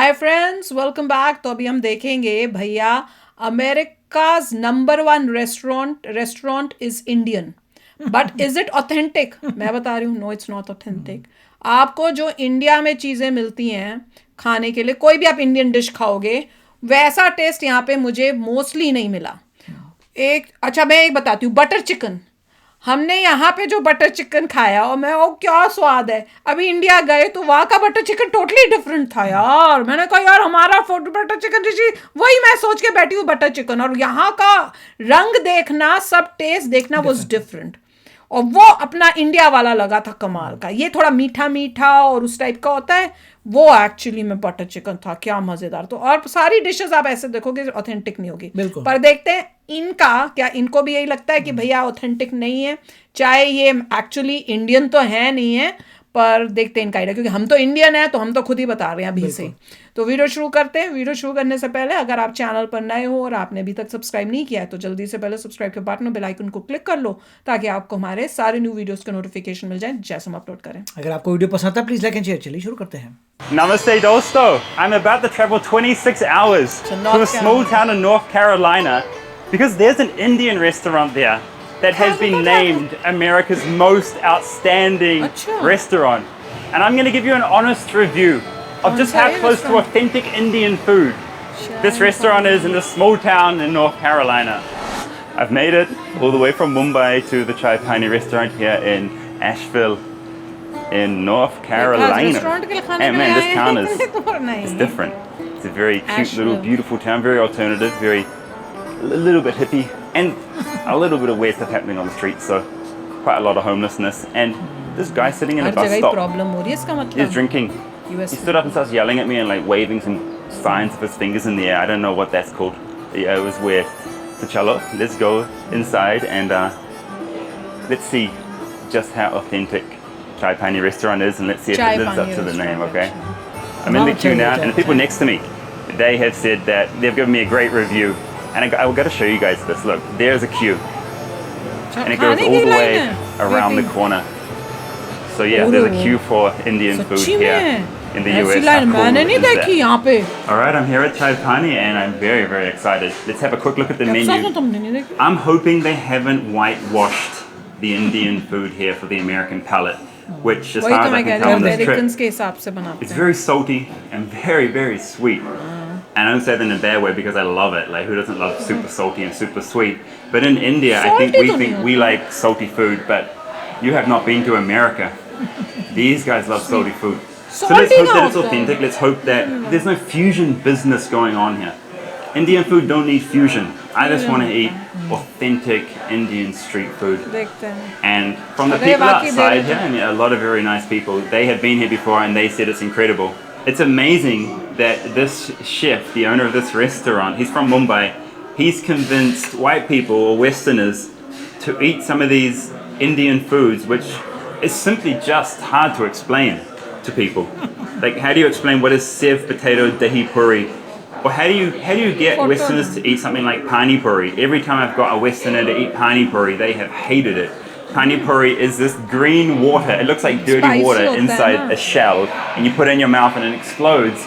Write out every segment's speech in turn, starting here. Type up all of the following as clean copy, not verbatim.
Hi friends, welcome back. तो अभी हम देखेंगे भैया, America's number one restaurant is Indian, but is it authentic? मैं बता रही हूँ, नो इट्स नॉट ऑथेंटिक। आपको जो इंडिया में चीज़ें मिलती हैं खाने के लिए, कोई भी आप इंडियन डिश खाओगे, वैसा टेस्ट यहाँ पे मुझे मोस्टली नहीं मिला। एक अच्छा, मैं एक बताती हूँ, बटर चिकन। हमने यहाँ पे जो बटर चिकन खाया और मैं, वो क्या स्वाद है। अभी इंडिया गए तो वहाँ का बटर चिकन टोटली डिफरेंट था यार। मैंने कहा यार, हमारा फूड बटर चिकन डिशी, वही मैं सोच के बैठी हूँ बटर चिकन, और यहाँ का रंग देखना, सब टेस्ट देखना वॉज डिफरेंट। और वो अपना इंडिया वाला लगा था कमाल का। ये थोड़ा मीठा मीठा और उस टाइप का होता है, वो एक्चुअली में बटर चिकन था, क्या मजेदार। तो और सारी डिशेस आप ऐसे देखोगे ऑथेंटिक नहीं होगी, पर देखते हैं इनका क्या। इनको भी यही लगता है कि भैया ऑथेंटिक नहीं है, चाहे ये एक्चुअली इंडियन तो है नहीं है, पर देखते हैं इनका आइडिया, क्योंकि हम तो इंडियन है तो हम तो खुद ही बता रहे हैं अभी से। तो वीडियो शुरू करते हैं। वीडियो शुरू करने से पहले अगर आप चैनल पर नए हो और आपने अभी तक सब्सक्राइब नहीं किया है तो जल्दी से पहले सब्सक्राइब के बटन, बेल आइकन को क्लिक कर लो, ताकि आपको हमारे सारे न्यू वीडियोस के नोटिफिकेशन मिल जाए जैसे हम अपलोड करें। अगर आपको वीडियो पसंद आता है प्लीज लाइक एंड शेयर। चलिए शुरू करते हैं। Namaste Dosto. I'm about to travel 26 hours To to North a small Carolina. town in North Carolina because there's an Indian restaurant there that has been named America's most outstanding Acha. restaurant. And I'm going to give you an honest review of just how Kaun sa close to restaurant? authentic Indian food this restaurant is in a small town in North Carolina. I've made it all the way from Mumbai to the Chai Pani restaurant here in Asheville in North Carolina. And man, this town is it's different. It's a very cute Asheville. little beautiful town, very alternative, a little bit hippie, and a little bit of weird stuff happening on the streets, so quite a lot of homelessness. And this guy sitting in a her bus जगह ही stop problem हो रही है, इसका is मतलब drinking. US He stood up and starts yelling at me and like waving some signs of his fingers in the air. I don't know what that's called. Yeah, it was weird. So chalo, let's go inside and let's see just how authentic Chai Pani restaurant is, and let's see if Chai it lives up Pani to the name, restaurant, okay? I'm in the queue now, and the people next to me, they have said that they've given me a great review, and I've got to show you guys this. Look, there's a queue, and it goes all the way around the corner. So yeah, there's a queue for Indian food सच्ची here में in the ऐसी US. How line cool मैंने नहीं is that? देखी यहाँ पे। All right, I'm here at Chai Pani, and I'm very, very excited. Let's have a quick look at the सच में menu. तुमने नहीं देखी? I'm hoping they haven't whitewashed the Indian food here for the American palate, which, as वही far तो as I मैं कह can रही tell हूँ, on this अमेरिकन trip, के हिसाब से बनाते it's हैं। very salty and very, very sweet. And I don't say that in a bad way because I love it. Like, who doesn't love super salty and super sweet? But in India, I think Salty तो नहीं we होता। like salty food, but you have not been to America. These guys love salty food. So let's Salty hope that it's होता है। authentic. Let's hope that there's no fusion business going on here. Indian food don't need fusion. I just want to eat authentic Indian street food. देखते हैं। And from the अगर ये people वाकई दे रहे outside here, and a lot of very nice people, they have been here before and they said it's incredible. It's amazing that this chef, the owner of this restaurant, he's from Mumbai, he's convinced white people or Westerners to eat some of these Indian foods, which is simply just hard to explain to people. Like, how do you explain what is sev potato dahi puri? Or how do you get Westerners to eat something like pani puri? Every time I've got a Westerner to eat pani puri, they have hated it. Pani puri is this green water. It looks like dirty Spicy water होता है inside ना? a shell, and you put it in your mouth and it explodes.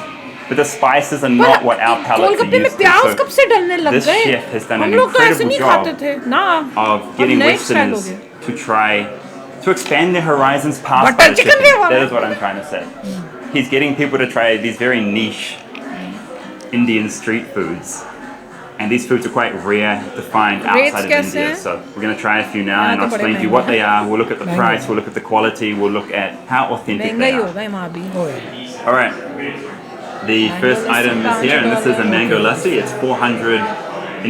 But the spices are not what our palates are गोलगप्पे में used to. प्याज कब से डलने लग this गए? chef has done हम an लोग तो ऐसे incredible नहीं job खाते थे ना। of अब getting नए स्टाइल हो Westerners गए। to try to expand their horizons past Butter butter chicken chicken. भी हमारा। That is what I'm trying to say. He's getting people to try these very niche Indian street foods. And these foods are quite rare to find Rates outside of कैसे India. हैं? So we're going to try a few now यहाँ and तो I'll बड़े explain to you महंगे what they हैं। are. We'll look at the price, we'll look at the quality, we'll look at how authentic महंगा they he are. होगा यहाँ भी। All right. The first lassi item is here, and this is a mango lassi. It's 400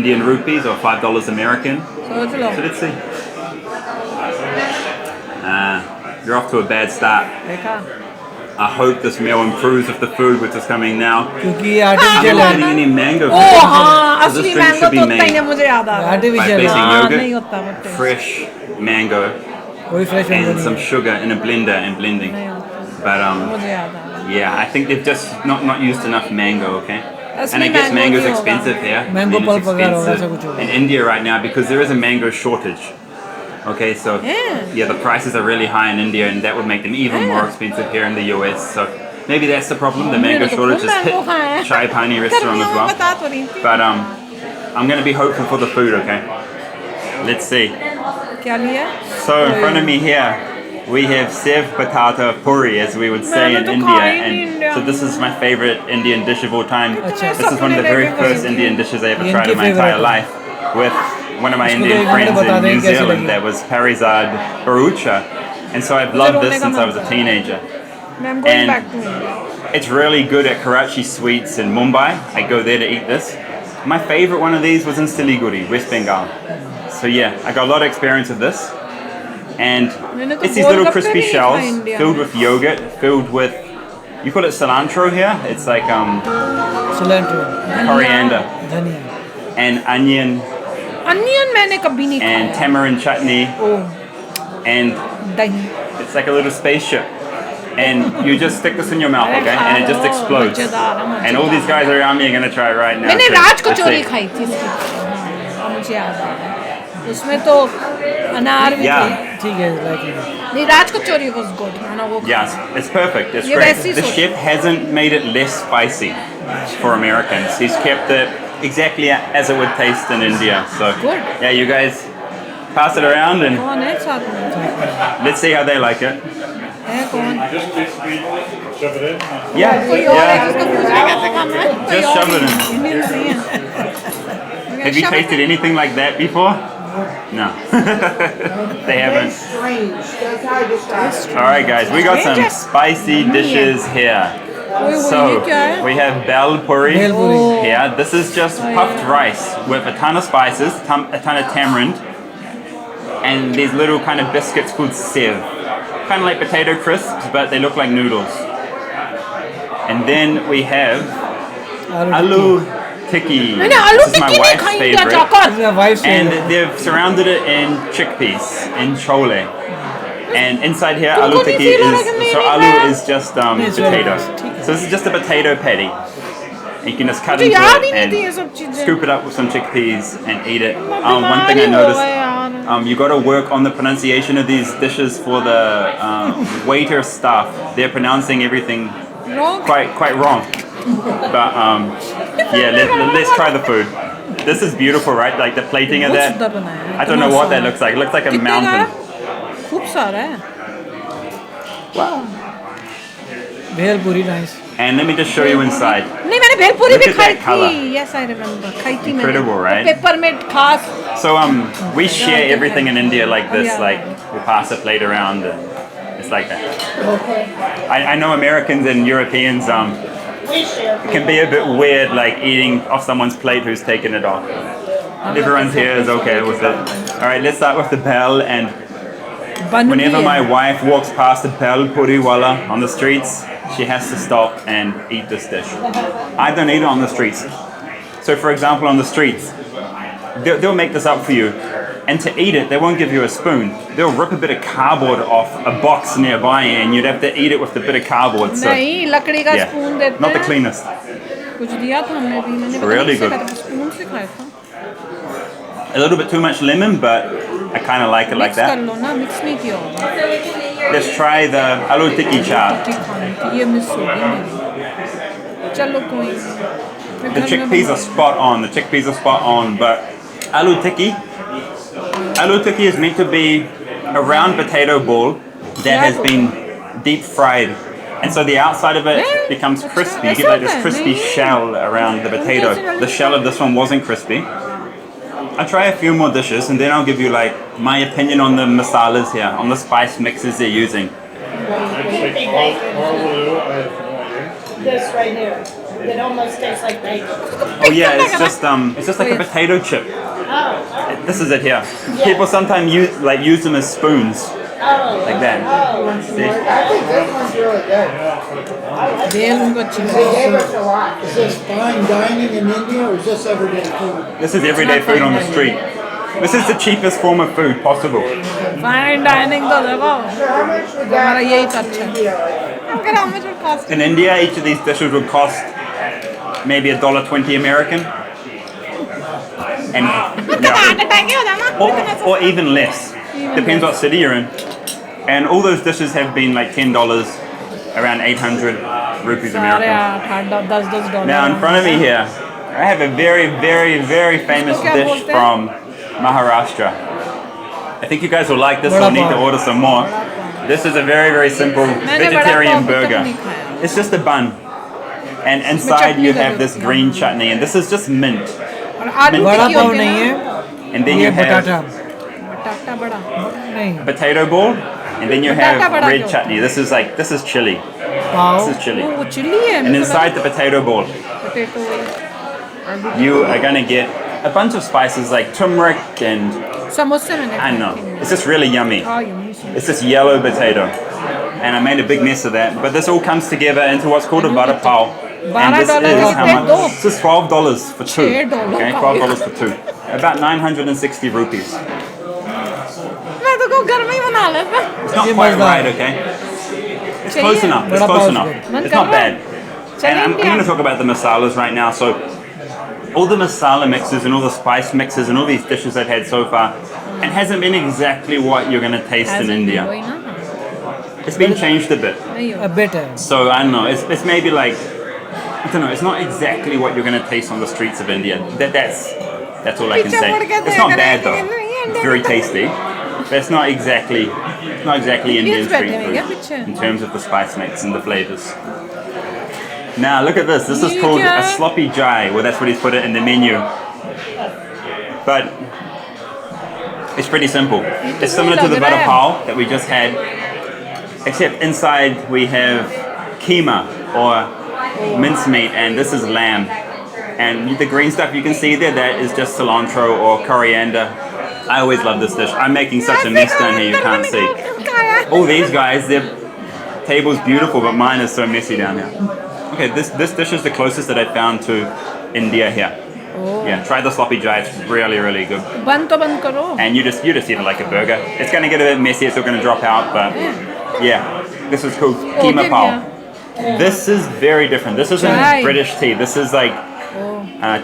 Indian rupees or $5 American. सोच लो। So let's see. You're off to a bad start. देखा? I hope this meal improves with the food which is coming now. क्योंकि ये I'm artificial not है। getting any mango. ओ flavor. हाँ, So this असली drink mango should be तो होता ही है, made मुझे याद आ रहा है। by आर्टिफिशियल placing हाँ, yogurt, नहीं होता वो taste। fresh mango, कोई फ्रेश मैंगो and नहीं some है। sugar in a blender and blending. नहीं होता, But मुझे याद आ रहा है। yeah, I think they've just not used enough mango, okay? असली And I guess mango mango's नहीं होगा। expensive here. Mango and it's pulp वगैरह होगा, ऐसा कुछ expensive होगा। in India right now because there is a mango shortage. Okay, so Yeah. the prices are really high in India, and that would make them even more expensive here in the US. So maybe that's the problem. The मैंने mango तो shortage खूब has mango खाए hit हैं। Chai Pani restaurant as गर्मियों में well. बता तो रही थी। But I'm going to be hopeful for the food, okay? Let's see. क्या लिया? So in front of me here, we have sev patata puri, as we would say मैंने in तो India. खाई नहीं And India so this is my favorite Indian dish of all time. अच्छा। This is one of the very सपने first लेके Indian dishes I ever ये tried in इनकी my entire favorite है। life with one of my इसको तो Indian एक minute friends बता in दें New कैसी Zealand. लगी। That was Parizad Barucha. And so I've loved रोने this का since मन I was a कर रहा है। teenager. I'm going And back to India. it's really good at Karachi Sweets in Mumbai. I go there to eat this. My favorite one of these was in Siliguri, West Bengal. So yeah, I got a lot of experience with this. And मैंने तो it's these little golgappe crispy भी नहीं shells खाए India filled में। with yogurt, filled with, you call it cilantro here? It's like Cilantro, coriander धनिया। and onion onion मैंने कभी नहीं and खाया। tamarind chutney ओह and दही। it's like a little spaceship. And you just stick this in your mouth, okay? And it just explodes. And all these guys around me are gonna try right now. मैंने too. Raj Let's kachori see. खाई थी इसकी। हाँ, मुझे याद आ रहा है। उसमें तो अनार भी Yeah. थे। ठीक है, like it. नहीं राज कचौरी was good मैंने वो खाई। Yes, it's perfect. It's ये great. वैसी The सोच- chef hasn't made it less spicy for Americans. He's kept it exactly as it would taste in India. So Good. yeah, you guys pass it around and कौन है साथ में? let's see how they like it. है कौन? Just basically shove it in. Yeah, कोई और है yeah. जिसको पूछना कैसे खाना है? कोई Just और shove it भी in. Indians नहीं हैं। Have you Shove it tasted anything like that before? No, they haven't. Strange. That's how I describe it. All right, guys, we got some Strange. spicy dishes here. ओए वो So ये क्या है? we have bel puri Bel puri. here. This is just puffed rice with a ton of spices, a ton of tamarind, and these little kind of biscuits called sev. Kind of like potato crisps, but they look like noodles. And then we have aloo tikki. मैंने आलू This is my टिक्की नहीं wife's खाई India favorite. जाकर। This is my wife's And favorite. they've surrounded it in chickpeas, in chole. And inside here, तुमको aloo नहीं tikki feel हो रहा कि is, मैं so नहीं aloo खाया? is just it's very potato. nice. So this is just a potato patty. You can just cut मुझे into याद ही it नहीं and थी ये सब चीजें। scoop it up with some chickpeas and eat it. मैं One बीमार thing ही I हो noticed, गए यार। you got to work on the pronunciation of these dishes for the waiter staff. They're pronouncing everything Wrong. quite wrong. But let's try the food. This is beautiful, right? Like the plating of बहुत that. सुंदर बनाया है। I don't know इतना what that सारा। looks like. It looks like a कितने का mountain. है? खूब सारा है। Bhelpuri, nice. And let me just show you inside. नहीं मैंने भेलपुरी Look भी at खाई that colour. थी। Yes, I remember. खाई थी मैंने। Incredible, right? Peppermint खास। So we share everything in India like this. Yeah. Like we pass a plate around and it's like that. I know Americans and Europeans it can be a bit weird like eating off someone's plate who's taken it off. Everyone's here is okay with it. Alright, let's start with the bell and बन whenever भी my है। wife walks past a bell puri wala on the streets, she has to stop and eat this dish. I don't eat it on the streets. So for example on the streets, they'll make this up for you. And to eat it, they won't give you a spoon. They'll rip a bit of cardboard off a box nearby and you'd have to eat it with the bit of cardboard. So नहीं लकड़ी का spoon yeah, देते not the हैं। cleanest. कुछ दिया था हमने भी मैंने पता Really नहीं किससे good. खाया था, स्पून से खाया था। A little bit too much lemon, but I kind of like it like mix कर that. लो ना मिक्स नहीं किया होगा। Let's try the aloo tikki chaat. रोटी खानी थी ये मिस हो गई मेरी। चलो कोई नहीं। मैं The घर में chickpeas बना- are spot on. The chickpeas are spot on, but aloo tikki is meant to be a round potato ball that has been deep fried. And so the outside of it Yeah, becomes that's crispy. right. You get like That's this crispy okay. shell around the potato. The shell of this one wasn't crispy. I'll try a few more dishes and then I'll give you like my opinion on the masalas here, on the spice mixes they're using. It's like Marlboro, I have no idea. This right here. It almost tastes like bacon. Oh yeah, it's just like a potato chip. Oh, This is it here. People sometimes use them as spoons, oh, like that. See? I think this one's really good. बेल उनको अच्छी They gave us a lot. Is this fine dining in India or is this everyday food? This is everyday food on the street. This is the cheapest form of food possible. Fine dining तो देखो How much would हमारा that यही तो अच्छा है। be? Like? अगर how much would cost? In India, each of these dishes would cost maybe $1.20 American, and or even less. Depends what city you're in. And all those dishes have been like $10, around 800. rupees सारे American. 8-10 $10 Now in front of me here, I have a very, very, very famous क्या dish बोलते हैं? from Maharashtra. I think you guys will like this. Vada We'll need to pav. order some more. This is a very, very simple मैंने vada vegetarian पाव burger. नहीं खाया। It's just a bun. And inside you chutney have लगी this होती है। green chutney, and this is just mint. और आलू बड़ा टिक्की पाव होती नहीं है है, And then ये you have बटाटा बटाटा बड़ा नहीं, potato ball, and then you Batata have bada red kyo? chutney. This is chili. Pav This is chili. वो चिल्ली है And inside the potato ball, potato you are gonna get a bunch of spices like turmeric and समोसे मैंने I don't know. खाए थे। It's just really yummy. हाँ, yummy समोसे। It's this yellow potato. And I made a big mess of that. But this all comes together into what's called a vada pav. And this $12 is के how कितने? much? दो? This is $12 for two. $6 Okay, का। $12 for two. About 960 rupees. मैं तो को घर में ही बना लेता। It's not ये quite मजेदार right, है। okay? It's चाहिए। close enough. It's Vada close pav is enough. good. मन It's कर not रहा है। bad. चलिए And I'm India. going to talk about the masalas right now. So, all the masala mixes and all the spice mixes and all these dishes I've had so far, it hasn't been exactly what you're going to taste in India. वही ना It's been changed a bit. नहीं हो a bit है, So, I don't know. It's maybe like, I don't know. It's not exactly what you're going to taste on the streets of India. That's all I can Pizza say. burger It's not there, bad though. Indian It's very tasty. But it's not exactly Indian Indians street बैठे हैं क्या food पीछे? in terms of the spice mix and the flavors. Now look at this. This is ये called क्या a है? sloppy jai. Well, that's what he's put it in the menu. But it's pretty simple. It's similar to the लग रहा vada है। pav that we just had, except inside we have keema or mincemeat, and this is lamb. And the green stuff you can see there, that is just cilantro or coriander. I always love this dish. I'm making such a mess down here, you can't see. All these guys, their table's beautiful, but mine is so messy down here. Okay, this dish is the closest that I found to India here. Yeah, try the sloppy jai. It's really, really good. बंद तो बंद करो। And you just eat it like a burger. It's going to get a bit messy. It's all going to drop out, but yeah, this is called keema Okay, pav. This is very different. This isn't Chai. British tea. This is like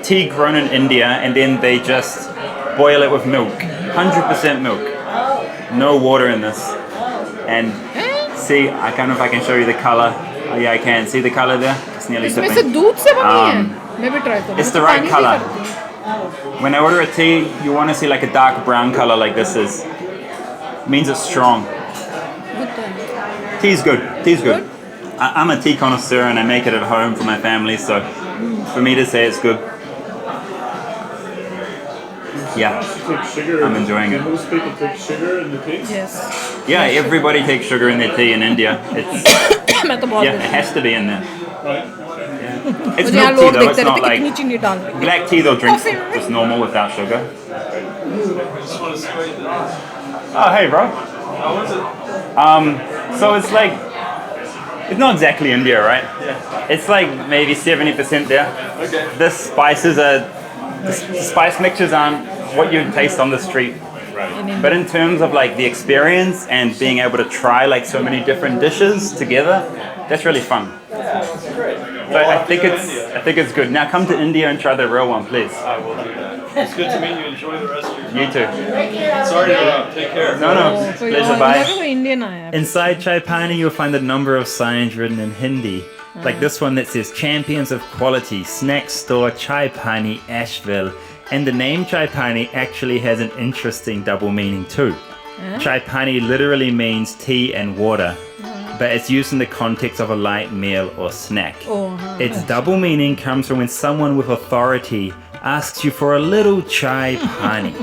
tea grown in India, and then they just boil it with milk, 100% milk, no water in this. And see, I don't know if I can show you the color. Oh yeah, I can see the color there. It's nearly इसमें से sipping. दूध से बनी है। मैं भी try करूँ। It's the right color. When I order a tea, you want to see like a dark brown color like this is. Means it's strong. Tea's good. Tea's good. I'm a tea connoisseur and I make it at home for my family, so for me to say it's good. Yeah, Take sugar. I'm enjoying it. Most people take sugar in the tea. Yes. yeah. Everybody takes sugar in their tea in India. It's मैं तो बहुत yeah, it has to be in there. Right. Yeah. It's मुझे यहाँ milk tea लोग though. देखते It's not रहते कितनी like चीनी डाल रही है। black tea. They'll drink Coffee, right? just normal without sugar. Oh hey bro. How was it? So it's like, it's not exactly India, right? Yeah. It's like maybe 70% there. Okay. The spices are, the spice mixtures aren't what you'd taste on the street. Right. But in terms of like the experience and being able to try like so many different dishes together, that's really fun. That's great. So I think it's good. Now come to India and try the real one, please. I will do that. It's good to meet you. Enjoy the rest of your time. You too. Sorry to interrupt. Take care. No, no, कोई pleasure, और bye. कोई Indian आया है। Inside Chai Pani, you'll find a number of signs written in Hindi. Like this one that says Champions of Quality, Snack Store Chai Pani, Asheville. And the name Chai Pani actually has an interesting double meaning too. Chai Pani literally means tea and water, but it's used in the context of a light meal or snack. Its double meaning comes from when someone with authority asks you for a little Chai Pani.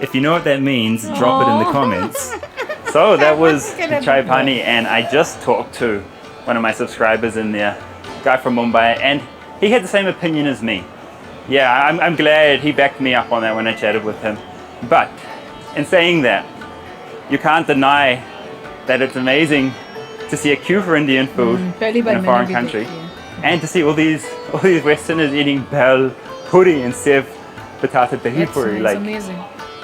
If you know what that means, drop it in the comments. So that was Chai Pani, and I just talked to one of my subscribers in there, guy from Mumbai, and he had the same opinion as me. Yeah, I'm glad he backed me up on that when I chatted with him. But in saying that, you can't deny that it's amazing to see a queue for Indian food पहली in bar a मैंने foreign भी country, देखी है। and to see all these Westerners eating bhel, puri, and sev patata dahi That's puri. nice, Like, amazing.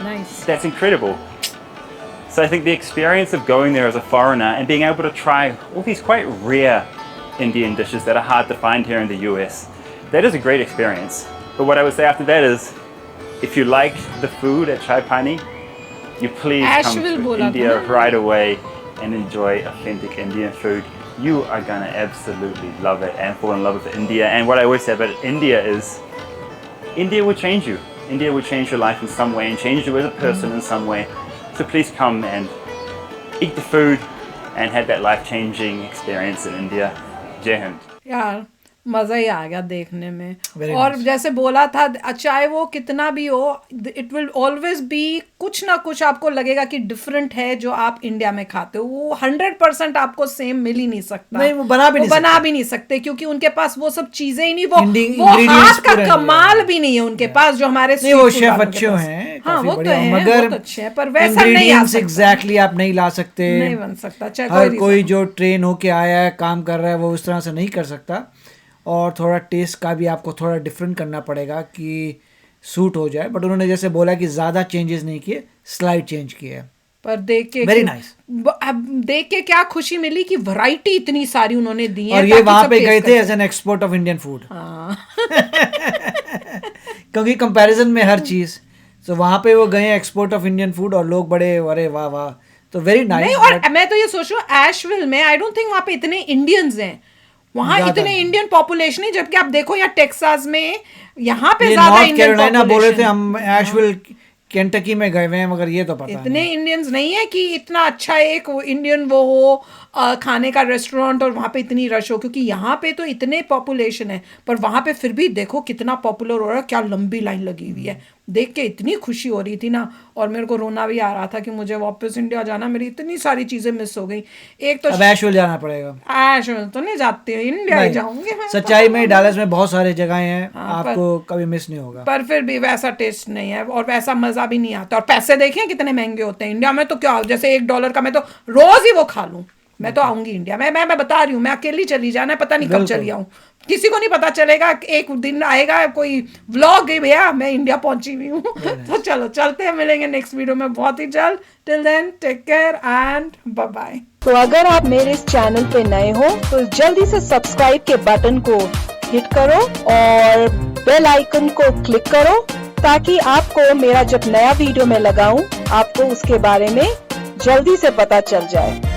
Nice. that's incredible. So I think the experience of going there as a foreigner and being able to try all these quite rare Indian dishes that are hard to find here in the US, that is a great experience. But what I would say after that is, if you like the food at Chai Pani, you please come Asheville to बोला था India ना? right away and enjoy authentic Indian food. you are gonna absolutely love it and fall in love with India. And what I always say about India is, India will change you. India will change your life in some way and change you as a person in some way. So please come and eat the food and have that life-changing experience in India. Jai Hind. यार मजा ही आ गया देखने में। Very और nice. जैसे बोला था, चाहे वो कितना भी हो, इट विल ऑलवेज बी कुछ ना कुछ आपको लगेगा कि डिफरेंट है जो आप इंडिया में खाते हो। वो 100% आपको सेम मिल ही नहीं सकता। नहीं, वो बना भी नहीं बना सकते। भी नहीं सकते क्योंकि उनके पास वो सब चीजें ही नहीं, वो Ingredients हाथ का पूरे कमाल भी नहीं है उनके पास जो हमारे नहीं, वो street food शेफ वालों के अच्छे पास। हैं, हाँ काफी वो तो बढ़िया, है, मगर बहुत अच्छे हैं, पर वैसा नहीं आ ingredients सकता। exactly आप नहीं ला सकते। नहीं बन सकता, चाहे हर कोई कोई reason जो ट्रेन होके आया है, काम कर रहा है, वो उस तरह से नहीं कर सकता। और थोड़ा टेस्ट का भी आपको थोड़ा डिफरेंट करना पड़ेगा कि सूट हो जाए। बट उन्होंने जैसे बोला कि ज़्यादा चेंजेस नहीं किए, स्लाइड चेंज किए हैं। पर देख के Very nice. अब देख के क्या खुशी मिली कि वैरायटी इतनी सारी उन्होंने दी है और ये ताकि वहाँ सब पे taste गए कर थे सकें। As an export of Indian food, हाँ। क्योंकि कंपैरिजन में हर चीज़, तो वहाँ पे वो गए एक्सपोर्ट ऑफ इंडियन फूड और लोग बड़े अरे वाह वाह, तो वेरी नहीं, नाइस। और मैं तो ये सोच रही हूँ एशविल में आई डोंट थिंक वहाँ पे इतने इंडियंस हैं, वहाँ ज्यादा इतने नहीं। इंडियन पॉपुलेशन है, जबकि आप देखो यहाँ टेक्सास में यहाँ पे ये ज्यादा नॉर्थ इंडियन कैरोलिना बोल रहे थे पॉपुलेशन। हम एशविल केंटकी में गए हुए हैं, मगर ये तो पता इतने नहीं। इंडियंस नहीं है कि इतना अच्छा एक इंडियन वो हो खाने का रेस्टोरेंट और वहाँ पे इतनी रश हो, क्योंकि यहाँ पे तो इतने पॉपुलेशन है, पर वहाँ पे फिर भी देखो कितना पॉपुलर हो रहा है, क्या लंबी लाइन लगी हुई है। देख के इतनी खुशी हो रही थी ना, और मेरे को रोना भी आ रहा था कि मुझे वापस इंडिया जाना, मेरी इतनी सारी चीज़ें मिस हो गई। एक तो अब एशविल जाना पड़ेगा। एशविल तो नहीं जाती, इंडिया ही नहीं, जाऊंगी मैं। सच्चाई में डालस में बहुत सारे जगह हैं, हाँ, आपको कभी मिस नहीं होगा। पर फिर भी वैसा टेस्ट नहीं है और वैसा मज़ा भी नहीं आता, और पैसे देखें कितने महंगे होते हैं इंडिया में। तो क्या जैसे $1 का मैं तो रोज़ ही वो खा लूँ। मैं तो आऊंगी इंडिया, मैं बता रही हूँ, मैं अकेली चली जाना, पता नहीं कब बिल्कुल। चली आऊँ, किसी को नहीं पता चलेगा। एक दिन आएगा कोई व्लॉग गई भैया मैं इंडिया पहुंची हुई हूँ। तो चलो चलते हैं, मिलेंगे नेक्स्ट वीडियो में बहुत ही जल्द। Till then take care and bye bye. तो अगर आप मेरे इस चैनल पे नए हो तो जल्दी से सब्सक्राइब के बटन को हिट करो और बेल आइकन को क्लिक करो, ताकि आपको मेरा जब नया वीडियो मैं लगाऊं आपको उसके बारे में जल्दी से पता चल जाए।